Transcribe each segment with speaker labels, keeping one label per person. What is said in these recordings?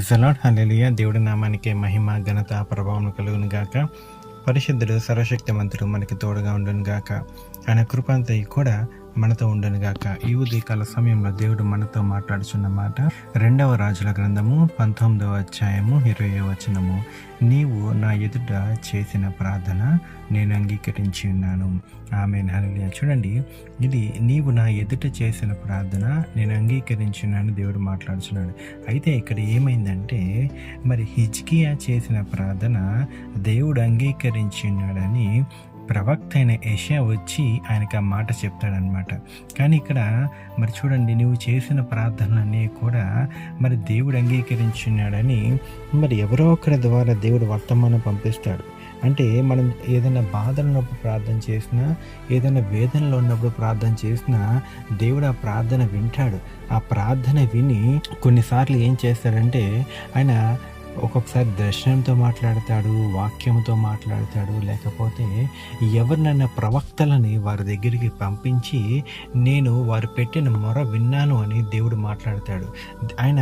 Speaker 1: Praise the lord. హల్లెలూయా. దేవుడి నామానికి మహిమ, ఘనత, ప్రభావం కలుగును గాక. పరిశుద్ధుడు, సర్వశక్తిమంతుడు మనకి తోడుగా ఉండును గాక. ఆయన కృపంతా కూడా మనతో ఉండును గాక. ఈ ఉదయకాల సమయంలో దేవుడు మనతో మాట్లాడుచున్న మాట 2వ రాజుల గ్రంథము 19వ అధ్యాయము 20వ వచనము. నీవు నా ఎదుట చేసిన ప్రార్థన నేను అంగీకరించి ఉన్నాను. ఆమేన్. హల్లెలూయా. చూడండి, ఇది నీవు నా ఎదుట చేసిన ప్రార్థన నేను అంగీకరించి ఉన్నాను దేవుడు మాట్లాడుచున్నాడు. అయితే ఇక్కడ ఏమైందంటే, మరి హిజ్కియా చేసిన ప్రార్థన దేవుడు అంగీకరించి ఉన్నాడని ప్రవక్త అయిన యెషయా వచ్చి ఆయనకి ఆ మాట చెప్తాడనమాట. కానీ ఇక్కడ మరి చూడండి, నువ్వు చేసిన ప్రార్థనలన్నీ కూడా మరి దేవుడు అంగీకరించున్నాడని మరి ఎవరో ఒకరి ద్వారా దేవుడు వర్తమానం పంపిస్తాడు. అంటే మనం ఏదైనా బాధలు ఉన్నప్పుడు ప్రార్థన చేసినా, ఏదైనా వేదనలో ఉన్నప్పుడు ప్రార్థన చేసినా దేవుడు ఆ ప్రార్థన వింటాడు. ఆ ప్రార్థన విని కొన్నిసార్లు ఏం చేస్తాడంటే, ఆయన ఒక్కొక్కసారి దర్శనంతో మాట్లాడతాడు, వాక్యంతో మాట్లాడతాడు, లేకపోతే ఎవరినైనా ప్రవక్తలని వారి దగ్గరికి పంపించి నేను వారు పెట్టిన మొర విన్నాను అని దేవుడు మాట్లాడతాడు. ఆయన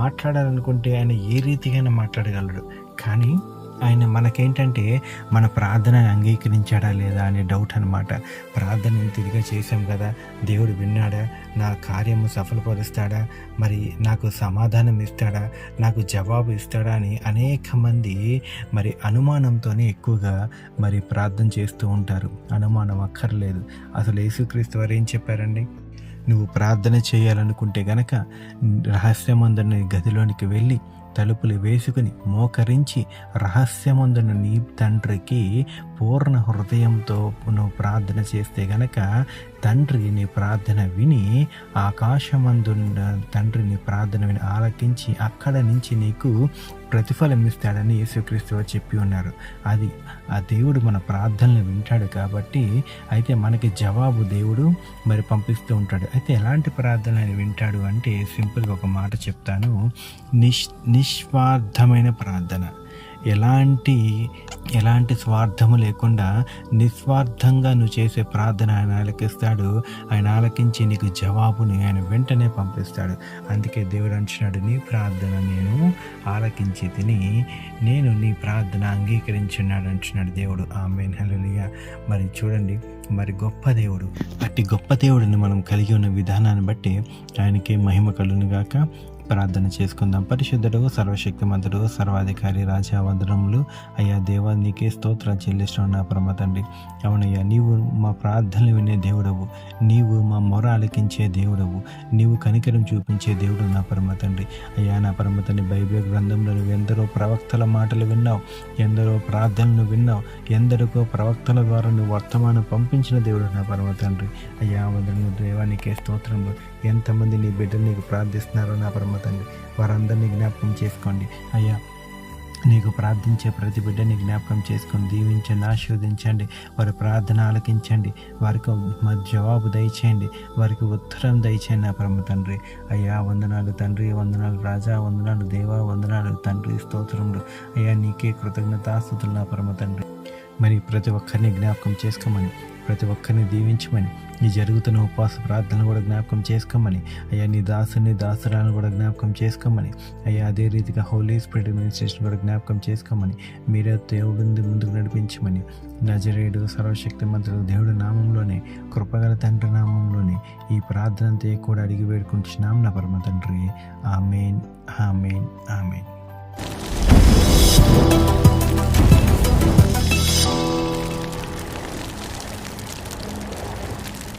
Speaker 1: మాట్లాడాలనుకుంటే ఆయన ఏ రీతిగానే మాట్లాడగలడు. కానీ ఆయన మనకేంటంటే మన ప్రార్థనని అంగీకరించాడా లేదా అనే డౌట్ అనమాట. ప్రార్థన ఇంతగా చేశాం కదా, దేవుడు విన్నాడా, నా కార్యము సఫలపరుస్తాడా, మరి నాకు సమాధానం ఇస్తాడా, నాకు జవాబు ఇస్తాడా అని అనేక మంది మరి అనుమానంతోనే ఎక్కువగా మరి ప్రార్థన చేస్తూ ఉంటారు. అనుమానం అక్కర్లేదు. అసలు యేసుక్రీస్తు వారు ఏం చెప్పారండి? నువ్వు ప్రార్థన చేయాలనుకుంటే గనక రహస్యమందున గదిలోనికి వెళ్ళి తలుపులు వేసుకుని మోకరించి రహస్యమందున నీ తండ్రికి పూర్ణ హృదయంతో నువ్వు ప్రార్థన చేస్తే గనక తండ్రి నీ ప్రార్థన విని, ఆకాశమందున్న తండ్రి నీ ప్రార్థన విని ఆలకించి అక్కడ నుంచి నీకు ప్రతిఫలం ఇస్తాడని యేసుక్రీస్తు చెప్పి ఉన్నారు. అది ఆ దేవుడు మన ప్రార్థనలు వింటాడు కాబట్టి, అయితే మనకి జవాబు దేవుడు మరి పంపిస్తూ ఉంటాడు. అయితే ఎలాంటి ప్రార్థనలు వింటాడు అంటే, సింపుల్గా ఒక మాట చెప్తాను. నిస్వార్థమైన ప్రార్థన, ఎలాంటి స్వార్థము లేకుండా నిస్వార్థంగా నువ్వు చేసే ప్రార్థన ఆయన ఆలకిస్తాడు. ఆయన ఆలకించి నీకు జవాబుని ఆయన వెంటనే పంపిస్తాడు. అందుకే దేవుడు అంటున్నాడు, నీ ప్రార్థన నేను ఆలకించి తిని నేను నీ ప్రార్థన అంగీకరించున్నాడు అంటున్నాడు దేవుడు. ఆమేన్. హల్లెలూయా. మరి చూడండి, మరి గొప్ప దేవుడు, అట్టి గొప్ప దేవుడిని మనం కలిగి ఉన్న విధానాన్ని బట్టి ఆయనకి మహిమ కలుగును గాక. ప్రార్థన చేసుకుందాం. పరిశుద్ధుడు, సర్వశక్తిమంతుడు, సర్వాధికారి, రాజా, వందనములు అయ్యా. దేవా, నీకే స్తోత్రం చెల్లిస్తున్నాను నా పరమ తండ్రి. అవునయ్యా, నీవు మా ప్రార్థనలు వినే దేవుడవు, నీవు మా మొర ఆలకించే దేవుడవు, నీవు కనికరం చూపించే దేవుడు నా పరమ తండ్రి. అయ్యా నా పరమ తండ్రి, బైబిల్ గ్రంథంలో నువ్వు ఎందరో ప్రవక్తల మాటలు విన్నావు, ఎందరో ప్రార్థనలు విన్నావు, ఎందరికో ప్రవక్తల ద్వారా నువ్వు వర్తమానం పంపించిన దేవుడు నా పరమ తండ్రి. అయ్యా వందనములు దేవా, నీకే స్తోత్రములు. ఎంతమంది నీ బిడ్డలు నీకు ప్రార్థిస్తున్నారో నా పరమ తండ్రి, వారందరినీ జ్ఞాపకం చేసుకోండి అయ్యా. నీకు ప్రార్థించే ప్రతి బిడ్డని జ్ఞాపకం చేసుకొని దీవించండి, ఆశీర్వదించండి. వారి ప్రార్థన ఆలకించండి, వారికి జవాబు దయచేయండి, వారికి ఉత్తరం దయచేయండి నా పరమ తండ్రి. అయ్యా వందనాలు తండ్రి, వందనాలు రాజా, వందనాలు దేవా, వందనాలు తండ్రి, స్తోత్రములు అయ్యా. నీకే కృతజ్ఞతాస్తుతులు నా పరమ తండ్రి. మరి ప్రతి ఒక్కరిని జ్ఞాపకం చేసుకోమని, ప్రతి ఒక్కరిని దీవించమని, ఈ జరుగుతున్న ఉపవాస ప్రార్థనలు కూడా జ్ఞాపకం చేసుకోమని అయ్యా. నీ దాసుని దాసురాలను కూడా జ్ఞాపకం చేసుకోమని అయ్యా. అదే రీతిగా హోలీ స్పిరిట్ అడ్మినిస్ట్రేషన్ కూడా జ్ఞాపకం చేసుకోమని, మీరే దేవుడిని ముందుకు నడిపించమని, నజరేయుడు సర్వశక్తిమంతుడు దేవుడి నామంలోనే, కృపగల తండ్రి నామంలోనే ఈ ప్రార్థన అంతా కూడా అడిగి వేడుకుంటున్నాం నా పరమ తండ్రి. ఆమేన్, ఆమేన్, ఆమేన్.